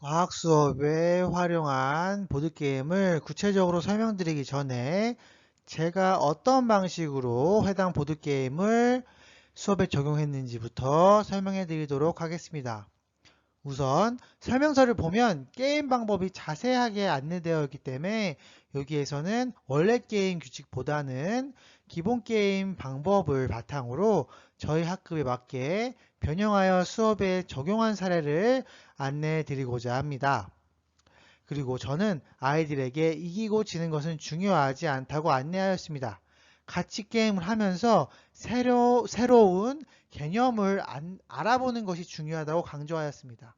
과학 수업에 활용한 보드게임을 구체적으로 설명드리기 전에 제가 어떤 방식으로 해당 보드게임을 수업에 적용했는지부터 설명해 드리도록 하겠습니다. 우선 설명서를 보면 게임 방법이 자세하게 안내되어 있기 때문에 여기에서는 원래 게임 규칙보다는 기본 게임 방법을 바탕으로 저희 학급에 맞게 변형하여 수업에 적용한 사례를 안내해 드리고자 합니다. 그리고 저는 아이들에게 이기고 지는 것은 중요하지 않다고 안내하였습니다. 같이 게임을 하면서 새로운 개념을 알아보는 것이 중요하다고 강조하였습니다.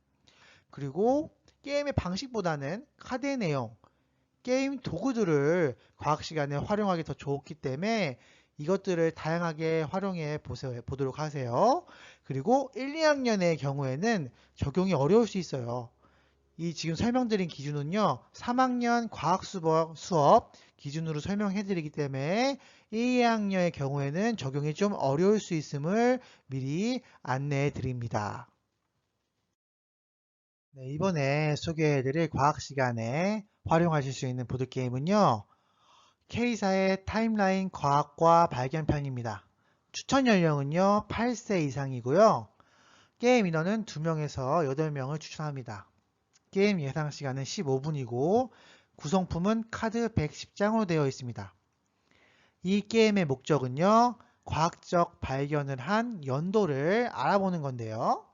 그리고 게임의 방식보다는 카드의 내용, 게임 도구들을 과학 시간에 활용하기 더 좋기 때문에 이것들을 다양하게 활용해 보도록 하세요. 그리고 1, 2학년의 경우에는 적용이 어려울 수 있어요. 이 지금 설명드린 기준은요, 3학년 과학 수업 기준으로 설명해 드리기 때문에 1, 2학년의 경우에는 적용이 좀 어려울 수 있음을 미리 안내해 드립니다. 네, 이번에 소개해드릴 과학 시간에 활용하실 수 있는 보드게임은요, K사의 타임라인 과학과 발견편입니다. 추천 연령은요, 8세 이상이고요. 게임 인원은 2명에서 8명을 추천합니다. 게임 예상 시간은 15분이고, 구성품은 카드 110장으로 되어 있습니다. 이 게임의 목적은요, 과학적 발견을 한 연도를 알아보는 건데요.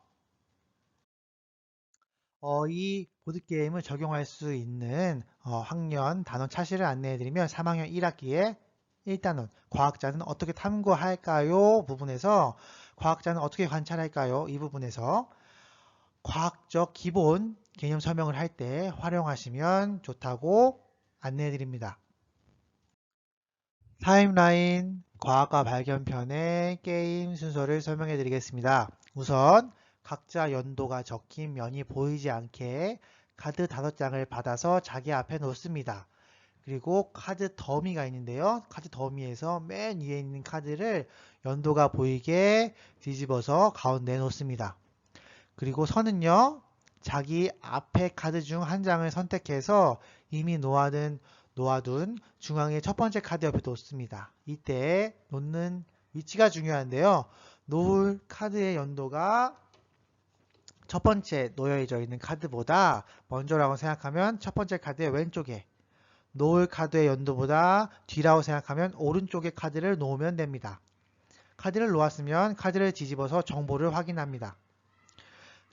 이 보드게임을 적용할 수 있는 학년 단원 차시를 안내해드리면 3학년 1학기에 1단원 과학자는 어떻게 탐구할까요? 부분에서 과학자는 어떻게 관찰할까요? 이 부분에서 과학적 기본 개념 설명을 할 때 활용하시면 좋다고 안내해드립니다. 타임라인 과학과 발견편의 게임 순서를 설명해 드리겠습니다. 우선 각자 연도가 적힌 면이 보이지 않게 카드 5장을 받아서 자기 앞에 놓습니다. 그리고 카드 더미가 있는데요. 카드 더미에서 맨 위에 있는 카드를 연도가 보이게 뒤집어서 가운데에 놓습니다. 그리고 선은요, 자기 앞에 카드 중 한 장을 선택해서 이미 놓아둔 중앙의 첫 번째 카드 옆에 놓습니다. 이때 놓는 위치가 중요한데요. 놓을 카드의 연도가 첫 번째 놓여져 있는 카드보다 먼저라고 생각하면 첫 번째 카드의 왼쪽에, 놓을 카드의 연도보다 뒤라고 생각하면 오른쪽에 카드를 놓으면 됩니다. 카드를 놓았으면 카드를 뒤집어서 정보를 확인합니다.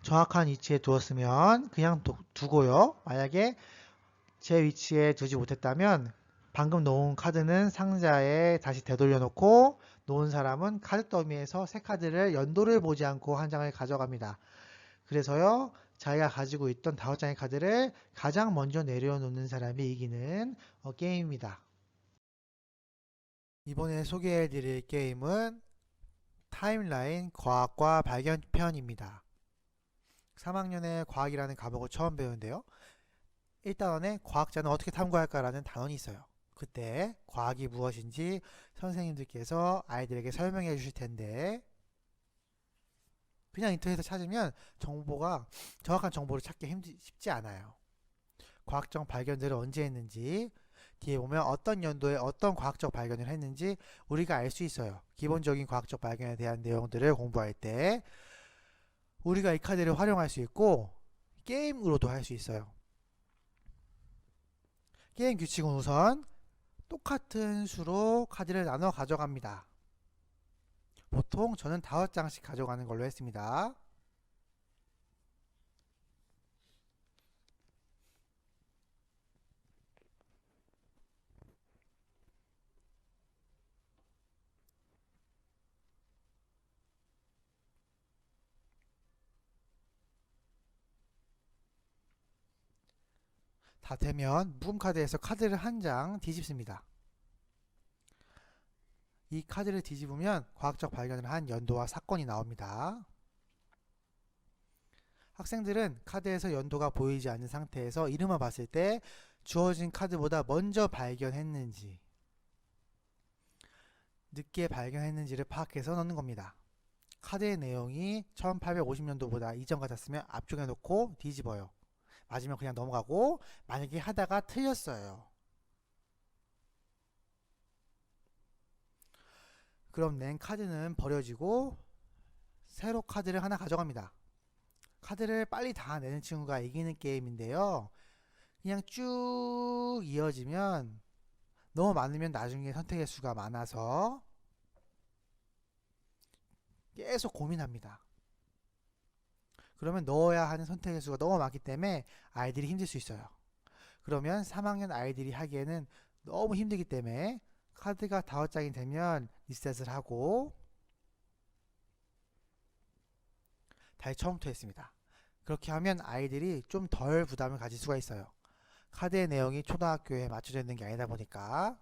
정확한 위치에 두었으면 그냥 두고요. 만약에 제 위치에 두지 못했다면 방금 놓은 카드는 상자에 다시 되돌려 놓고 놓은 사람은 카드 더미에서 새 카드를 연도를 보지 않고 한 장을 가져갑니다. 그래서요, 자기가 가지고 있던 5장의 카드를 가장 먼저 내려놓는 사람이 이기는 게임입니다. 이번에 소개해 드릴 게임은 타임라인 과학과 발견편입니다. 3학년에 과학이라는 과목을 처음 배우는데요. 1단원에 과학자는 어떻게 탐구할까라는 단원이 있어요. 그때 과학이 무엇인지 선생님들께서 아이들에게 설명해 주실 텐데 그냥 인터넷에서 찾으면 정확한 정보를 찾기 쉽지 않아요. 과학적 발견들을 언제 했는지 뒤에 보면 어떤 연도에 어떤 과학적 발견을 했는지 우리가 알 수 있어요. 기본적인 과학적 발견에 대한 내용들을 공부할 때 우리가 이 카드를 활용할 수 있고 게임으로도 할 수 있어요. 게임 규칙은 우선 똑같은 수로 카드를 나눠 가져갑니다. 보통 저는 5장씩 가져가는 걸로 했습니다. 다 되면 묵은 카드에서 카드를 한 장 뒤집습니다. 이 카드를 뒤집으면 과학적 발견을 한 연도와 사건이 나옵니다. 학생들은 카드에서 연도가 보이지 않는 상태에서 이름을 봤을 때 주어진 카드보다 먼저 발견했는지 늦게 발견했는지를 파악해서 넣는 겁니다. 카드의 내용이 1850년도보다 이전 같았으면 앞쪽에 놓고 뒤집어요. 맞으면 그냥 넘어가고, 만약에 하다가 틀렸어요. 그럼 낸 카드는 버려지고 새로 카드를 하나 가져갑니다. 카드를 빨리 다 내는 친구가 이기는 게임인데요. 그냥 쭉 이어지면 너무 많으면 나중에 선택의 수가 많아서 계속 고민합니다. 그러면 넣어야 하는 선택의 수가 너무 많기 때문에 아이들이 힘들 수 있어요. 그러면 3학년 아이들이 하기에는 너무 힘들기 때문에 카드가 5장이 되면 리셋을 하고 다시 처음부터 했습니다. 그렇게 하면 아이들이 좀 덜 부담을 가질 수가 있어요. 카드의 내용이 초등학교에 맞춰져 있는 게 아니다 보니까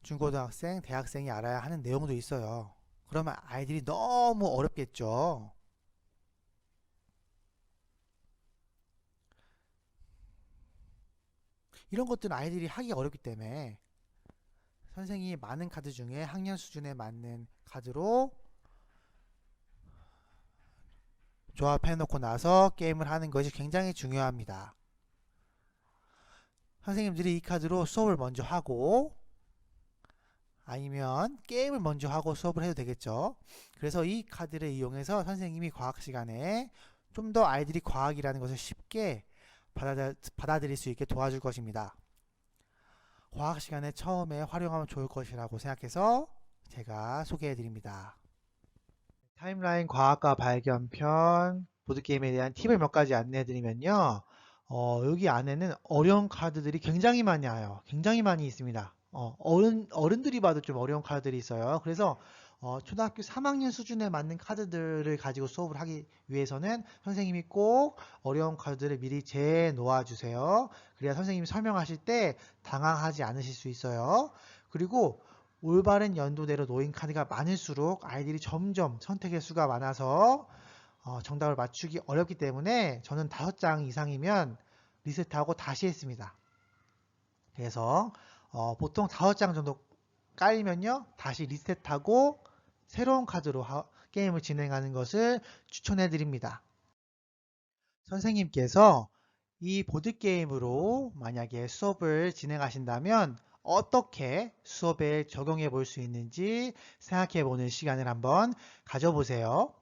중고등학생, 대학생이 알아야 하는 내용도 있어요. 그러면 아이들이 너무 어렵겠죠. 이런 것들은 아이들이 하기 어렵기 때문에 선생님이 많은 카드 중에 학년 수준에 맞는 카드로 조합해 놓고 나서 게임을 하는 것이 굉장히 중요합니다. 선생님들이 이 카드로 수업을 먼저 하고 아니면 게임을 먼저 하고 수업을 해도 되겠죠. 그래서 이 카드를 이용해서 선생님이 과학 시간에 좀 더 아이들이 과학이라는 것을 쉽게 받아들일 수 있게 도와줄 것입니다. 과학 시간에 처음에 활용하면 좋을 것이라고 생각해서 제가 소개해 드립니다. 타임라인 과학과 발견편 보드게임에 대한 팁을 몇 가지 안내해 드리면요. 여기 안에는 어려운 카드들이 굉장히 많이 와요. 굉장히 많이 있습니다. 어른들이 봐도 좀 어려운 카드들이 있어요. 그래서 초등학교 3학년 수준에 맞는 카드들을 가지고 수업을 하기 위해서는 선생님이 꼭 어려운 카드들을 미리 재 놓아 주세요. 그래야 선생님이 설명하실 때 당황하지 않으실 수 있어요. 그리고 올바른 연도대로 놓인 카드가 많을수록 아이들이 점점 선택의 수가 많아서 정답을 맞추기 어렵기 때문에 저는 5장 이상이면 리셋하고 다시 했습니다. 그래서 보통 5장 정도 깔리면요 다시 리셋하고 새로운 카드로 게임을 진행하는 것을 추천해 드립니다. 선생님께서 이 보드게임으로 만약에 수업을 진행하신다면 어떻게 수업에 적용해 볼 수 있는지 생각해 보는 시간을 한번 가져보세요.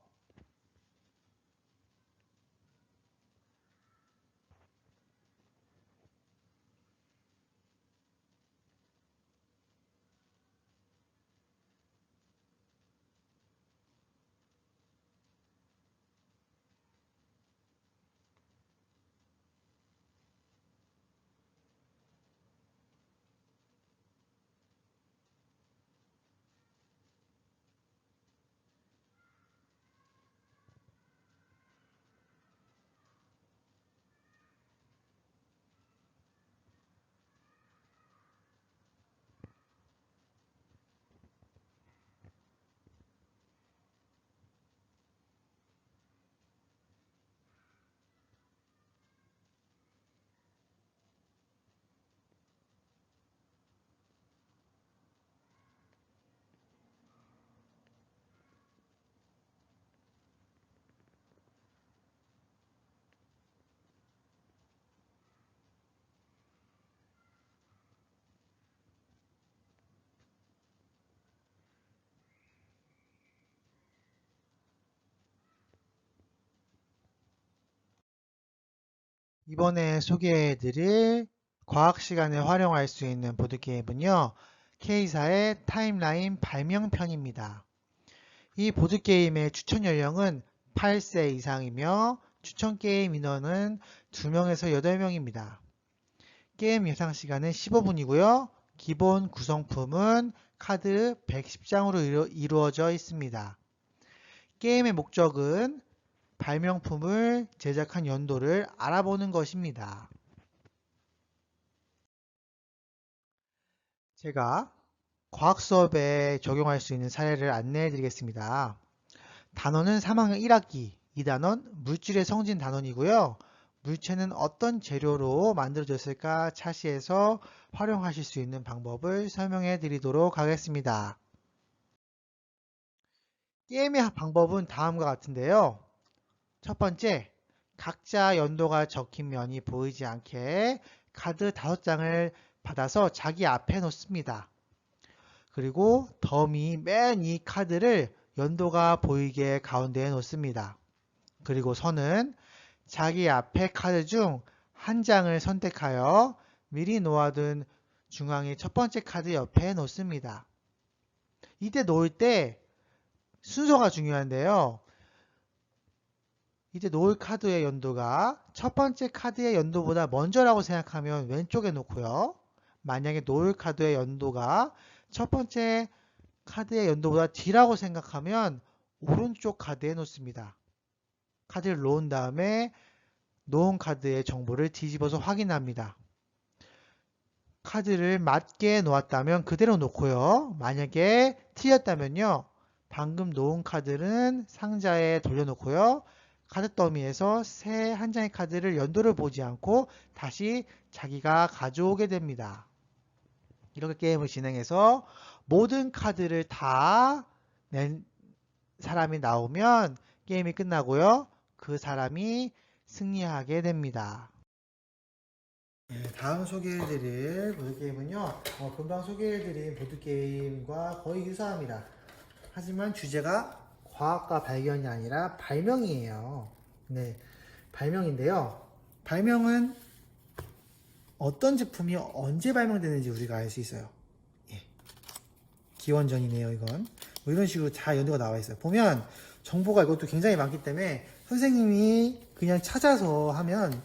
이번에 소개해드릴 과학 시간에 활용할 수 있는 보드게임은요. K사의 타임라인 발명편입니다. 이 보드게임의 추천 연령은 8세 이상이며 추천 게임 인원은 2명에서 8명입니다. 게임 예상 시간은 15분이고요. 기본 구성품은 카드 110장으로 이루어져 있습니다. 게임의 목적은 발명품을 제작한 연도를 알아보는 것입니다. 제가 과학 수업에 적용할 수 있는 사례를 안내해 드리겠습니다. 단원은 3학년 1학기 2단원 물질의 성진 단원이고요. 물체는 어떤 재료로 만들어졌을까 차시해서 활용하실 수 있는 방법을 설명해 드리도록 하겠습니다. 게임의 방법은 다음과 같은데요. 첫 번째, 각자 연도가 적힌 면이 보이지 않게 카드 5장을 받아서 자기 앞에 놓습니다. 그리고 덤이 맨 이 카드를 연도가 보이게 가운데에 놓습니다. 그리고 선은 자기 앞에 카드 중 한 장을 선택하여 미리 놓아둔 중앙의 첫 번째 카드 옆에 놓습니다. 이때 놓을 때 순서가 중요한데요. 이때 놓을 카드의 연도가 첫 번째 카드의 연도보다 먼저라고 생각하면 왼쪽에 놓고요. 만약에 놓을 카드의 연도가 첫 번째 카드의 연도보다 뒤라고 생각하면 오른쪽 카드에 놓습니다. 카드를 놓은 다음에 놓은 카드의 정보를 뒤집어서 확인합니다. 카드를 맞게 놓았다면 그대로 놓고요. 만약에 틀렸다면요. 방금 놓은 카드는 상자에 돌려놓고요. 카드 더미에서 새 한 장의 카드를 연도를 보지 않고 다시 자기가 가져오게 됩니다. 이렇게 게임을 진행해서 모든 카드를 다 낸 사람이 나오면 게임이 끝나고요. 그 사람이 승리하게 됩니다. 다음 소개해드릴 보드게임은요. 금방 소개해드린 보드게임과 거의 유사합니다. 하지만 주제가 과학과 발견이 아니라 발명이에요. 네, 발명인데요. 발명은 어떤 제품이 언제 발명되는지 우리가 알 수 있어요. 예. 기원전이네요, 이건. 뭐 이런 식으로 다 연도가 나와 있어요. 보면 정보가 이것도 굉장히 많기 때문에 선생님이 그냥 찾아서 하면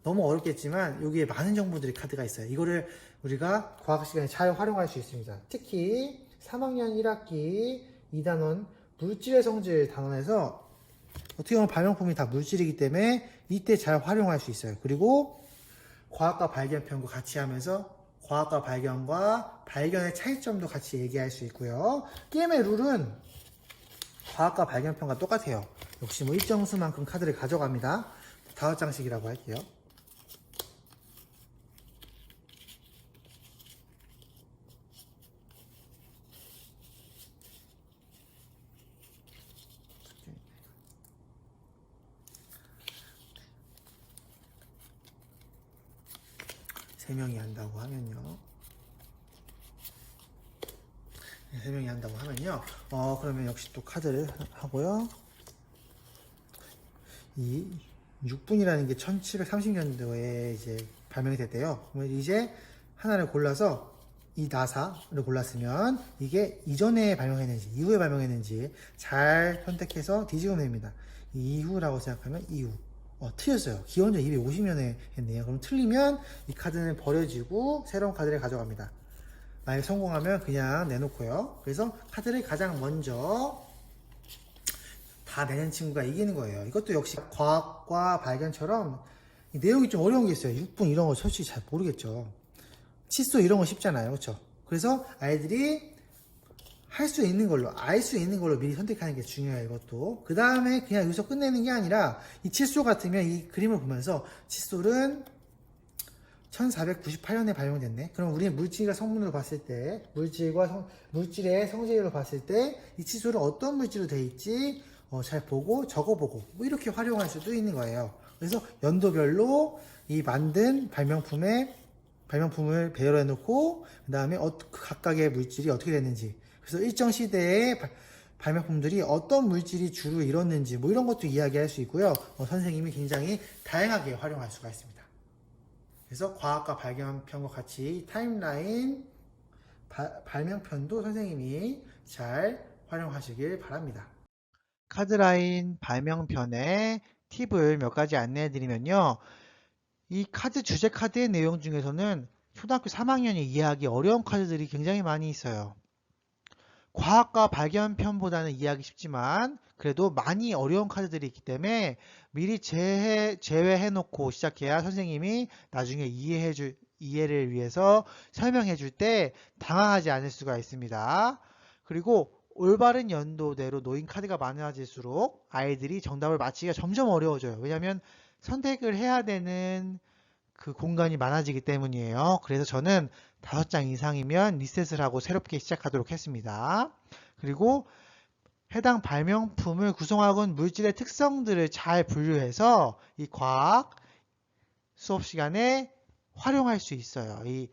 너무 어렵겠지만 여기에 많은 정보들이 카드가 있어요. 이거를 우리가 과학 시간에 잘 활용할 수 있습니다. 특히 3학년 1학기 2단원 물질의 성질 단원에서 어떻게 보면 발명품이 다 물질이기 때문에 이때 잘 활용할 수 있어요. 그리고 과학과 발견편과 같이 하면서 과학과 발견과 발견의 차이점도 같이 얘기할 수 있고요. 게임의 룰은 과학과 발견편과 똑같아요. 역시 뭐 일정 수만큼 카드를 가져갑니다. 5장씩이라고 할게요. 세 명이 한다고 하면요. 네, 3명이 한다고 하면요. 그러면 역시 또 카드를 하고요. 이 6분이라는 게 1730년도에 이제 발명이 됐대요. 그러면 이제 하나를 골라서 이 나사를 골랐으면 이게 이전에 발명했는지 이후에 발명했는지 잘 선택해서 뒤집으면 됩니다. 이후라고 생각하면 이후. 틀렸어요. 기원전 250년에 했네요. 그럼 틀리면 이 카드는 버려지고 새로운 카드를 가져갑니다. 만약에 성공하면 그냥 내놓고요. 그래서 카드를 가장 먼저 다 내는 친구가 이기는 거예요. 이것도 역시 과학과 발견처럼 내용이 좀 어려운 게 있어요. 6분 이런 거 솔직히 잘 모르겠죠. 칫솔 이런 거 쉽잖아요. 그렇죠? 그래서 아이들이 할 수 있는 걸로, 알 수 있는 걸로 미리 선택하는 게 중요해요. 이것도. 그 다음에 그냥 여기서 끝내는 게 아니라 이 칫솔 같으면 이 그림을 보면서 칫솔은 1498년에 발명됐네. 그럼 우리는 물질과 성분으로 봤을 때, 물질의 성질로 봤을 때, 이 칫솔은 어떤 물질로 되어 있지, 잘 보고, 적어보고, 뭐 이렇게 활용할 수도 있는 거예요. 그래서 연도별로 이 만든 발명품을 배열해 놓고, 그 다음에 각각의 물질이 어떻게 됐는지, 그래서 일정 시대에 발명품들이 어떤 물질이 주로 이뤘는지, 뭐 이런 것도 이야기할 수 있고요. 선생님이 굉장히 다양하게 활용할 수가 있습니다. 그래서 과학과 발견편과 같이 타임라인 발명편도 선생님이 잘 활용하시길 바랍니다. 카드라인 발명편의 팁을 몇 가지 안내해 드리면요. 이 카드 주제 카드의 내용 중에서는 초등학교 3학년이 이해하기 어려운 카드들이 굉장히 많이 있어요. 과학과 발견편보다는 이해하기 쉽지만 그래도 많이 어려운 카드들이 있기 때문에 미리 제외해 놓고 시작해야 선생님이 나중에 이해를 위해서 설명해 줄 때 당황하지 않을 수가 있습니다. 그리고 올바른 연도대로 놓인 카드가 많아질수록 아이들이 정답을 맞히기가 점점 어려워져요. 왜냐하면 선택을 해야 되는 그 공간이 많아지기 때문이에요. 그래서 저는 5장 이상이면 리셋을 하고 새롭게 시작하도록 했습니다. 그리고 해당 발명품을 구성하고 있는 물질의 특성들을 잘 분류해서 이 과학 수업 시간에 활용할 수 있어요. 이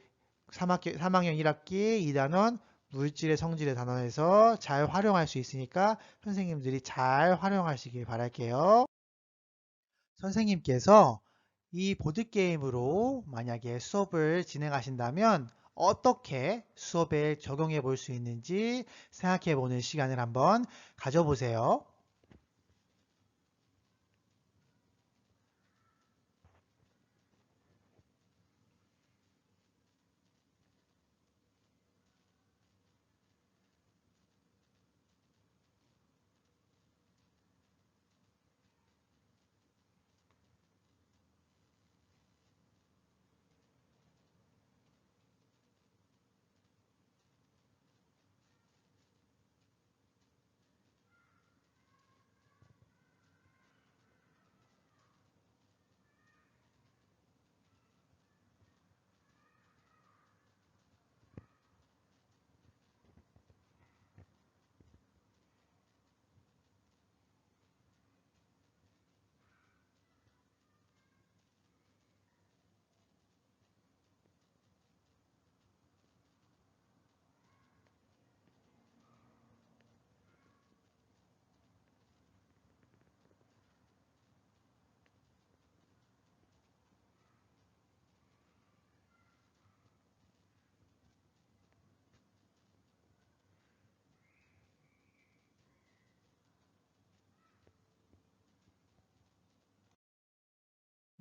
3학년 1학기 2단원 물질의 성질의 단원에서 잘 활용할 수 있으니까 선생님들이 잘 활용하시길 바랄게요. 선생님께서 이 보드게임으로 만약에 수업을 진행하신다면 어떻게 수업에 적용해 볼 수 있는지 생각해 보는 시간을 한번 가져보세요.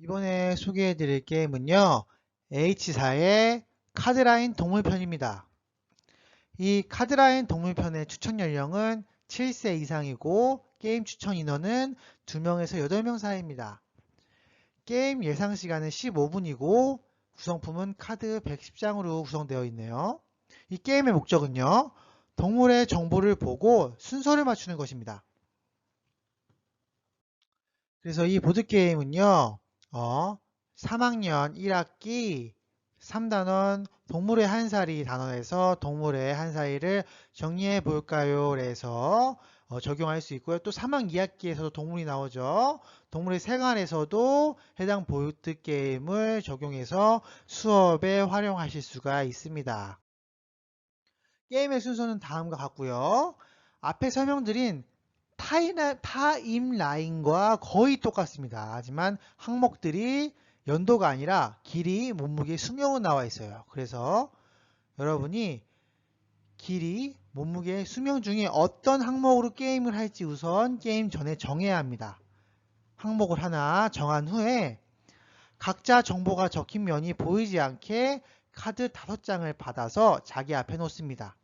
이번에 소개해 드릴 게임은요. H사의 카드라인 동물편입니다. 이 카드라인 동물편의 추천 연령은 7세 이상이고 게임 추천 인원은 2명에서 8명 사이입니다. 게임 예상 시간은 15분이고 구성품은 카드 110장으로 구성되어 있네요. 이 게임의 목적은요. 동물의 정보를 보고 순서를 맞추는 것입니다. 그래서 이 보드게임은요. 3학년 1학기 3단원 동물의 한 살이 단원에서 동물의 한 사이를 정리해 볼까요? 에서 적용할 수 있고요. 또 3학 2학기에서도 동물이 나오죠. 동물의 생활에서도 해당 보드게임을 적용해서 수업에 활용하실 수가 있습니다. 게임의 순서는 다음과 같고요. 앞에 설명드린 타임라인과 거의 똑같습니다. 하지만 항목들이 연도가 아니라 길이, 몸무게, 수명은 나와 있어요. 그래서 여러분이 길이, 몸무게, 수명 중에 어떤 항목으로 게임을 할지 우선 게임 전에 정해야 합니다. 항목을 하나 정한 후에 각자 정보가 적힌 면이 보이지 않게 카드 5장을 받아서 자기 앞에 놓습니다.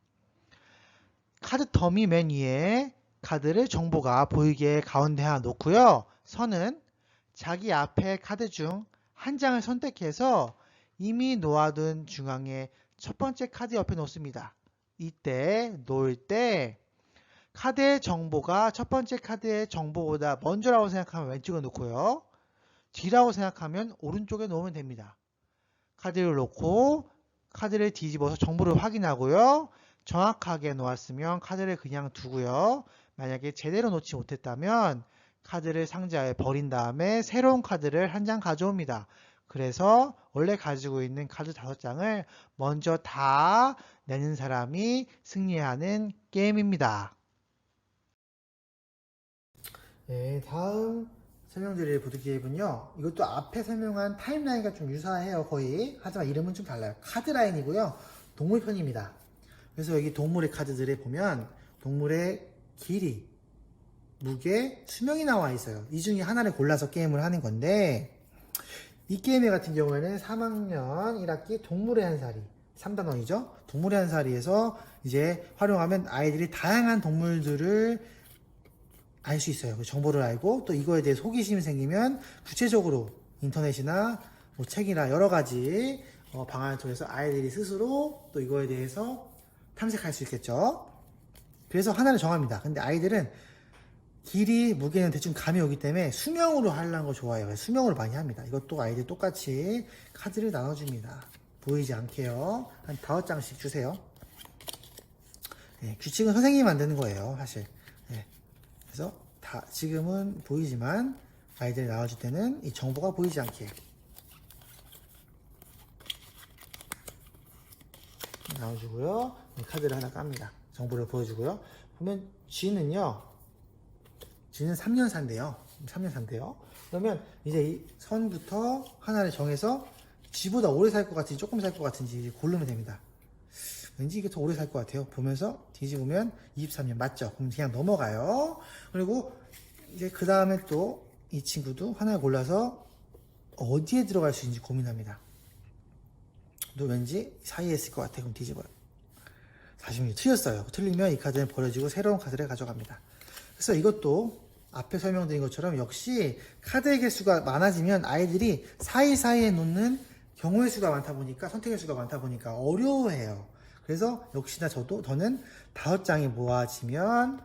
카드 더미 맨 위에 카드를 정보가 보이게 가운데 하나 놓고요. 선은 자기 앞에 카드 중 한 장을 선택해서 이미 놓아둔 중앙에 첫 번째 카드 옆에 놓습니다. 이때 놓을 때 카드의 정보가 첫 번째 카드의 정보보다 먼저라고 생각하면 왼쪽에 놓고요. 뒤라고 생각하면 오른쪽에 놓으면 됩니다. 카드를 놓고 카드를 뒤집어서 정보를 확인하고요. 정확하게 놓았으면 카드를 그냥 두고요. 만약에 제대로 놓지 못했다면 카드를 상자에 버린 다음에 새로운 카드를 한 장 가져옵니다. 그래서 원래 가지고 있는 카드 5장을 먼저 다 내는 사람이 승리하는 게임입니다. 네, 다음 설명드릴 보드게임은요. 이것도 앞에 설명한 타임라인과 좀 유사해요, 거의. 하지만 이름은 좀 달라요. 카드라인이고요. 동물편입니다. 그래서 여기 동물의 카드들에 보면 동물의 길이, 무게, 수명이 나와 있어요. 이 중에 하나를 골라서 게임을 하는 건데 이 게임 같은 경우에는 3학년 1학기 동물의 한 살이 3단원이죠. 동물의 한 살이에서 이제 활용하면 아이들이 다양한 동물들을 알 수 있어요. 그 정보를 알고 또 이거에 대해 호기심이 생기면 구체적으로 인터넷이나 뭐 책이나 여러 가지 방안을 통해서 아이들이 스스로 또 이거에 대해서 탐색할 수 있겠죠. 그래서 하나를 정합니다. 근데 아이들은 길이, 무게는 대충 감이 오기 때문에 수명으로 하려는 거 좋아해요. 수명으로 많이 합니다. 이것도 아이들 똑같이 카드를 나눠줍니다. 보이지 않게요. 한 5장씩 주세요. 네, 규칙은 선생님이 만드는 거예요, 사실. 네, 그래서 지금은 보이지만 아이들이 나와줄 때는 이 정보가 보이지 않게 나와주고요. 카드를 하나 깝니다. 정보를 보여주고요. 보면 G는 3년사인데요. 3년사인데요. 그러면 이제 이 선부터 하나를 정해서 G보다 오래 살 것 같은지 조금 살 것 같은지 고르면 됩니다. 왠지 이게 더 오래 살 것 같아요. 보면서 뒤집으면 23년 맞죠? 그럼 그냥 넘어가요. 그리고 이제 그 다음에 또 이 친구도 하나를 골라서 어디에 들어갈 수 있는지 고민합니다. 또 왠지 사이에 있을 것 같아. 그럼 뒤집어요. 46 틀렸어요. 틀리면 이 카드는 버려지고 새로운 카드를 가져갑니다. 그래서 이것도 앞에 설명드린 것처럼 역시 카드의 개수가 많아지면 아이들이 사이사이에 놓는 경우의 수가 많다 보니까 선택의 수가 많다 보니까 어려워해요. 그래서 역시나 저는 5장이 모아지면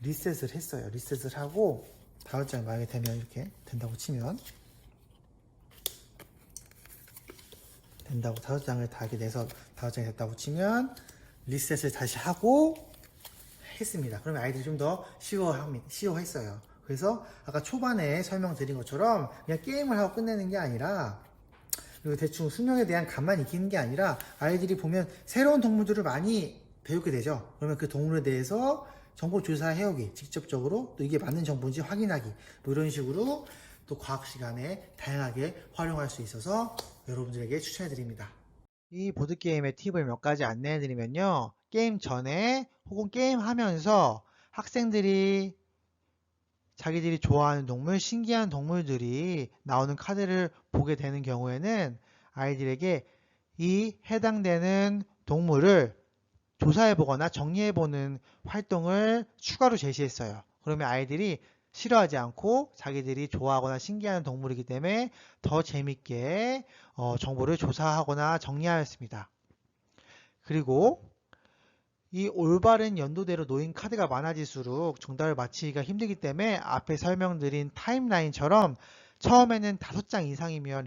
리셋을 했어요. 리셋을 하고 5장이 만약에 되면 이렇게 된다고 치면 된다고 5장을 다 하게 돼서 5장이 됐다고 치면 리셋을 다시 하고 했습니다. 그러면 아이들이 좀 더 쉬워했어요. 그래서 아까 초반에 설명드린 것처럼 그냥 게임을 하고 끝내는 게 아니라 그리고 대충 수명에 대한 감만 익히는 게 아니라 아이들이 보면 새로운 동물들을 많이 배우게 되죠. 그러면 그 동물에 대해서 정보 조사해오기, 직접적으로 또 이게 맞는 정보인지 확인하기, 뭐 이런 식으로 또 과학 시간에 다양하게 활용할 수 있어서 여러분들에게 추천해드립니다. 이 보드게임의 팁을 몇 가지 안내해드리면요. 게임 전에 혹은 게임 하면서 학생들이 자기들이 좋아하는 동물, 신기한 동물들이 나오는 카드를 보게 되는 경우에는 아이들에게 이 해당되는 동물을 조사해보거나 정리해보는 활동을 추가로 제시했어요. 그러면 아이들이 싫어하지 않고 자기들이 좋아하거나 신기한 동물이기 때문에 더 재밌게 정보를 조사하거나 정리하였습니다. 그리고 이 올바른 연도대로 놓인 카드가 많아질수록 정답을 맞히기가 힘들기 때문에 앞에 설명드린 타임라인처럼 처음에는 5장 이상이면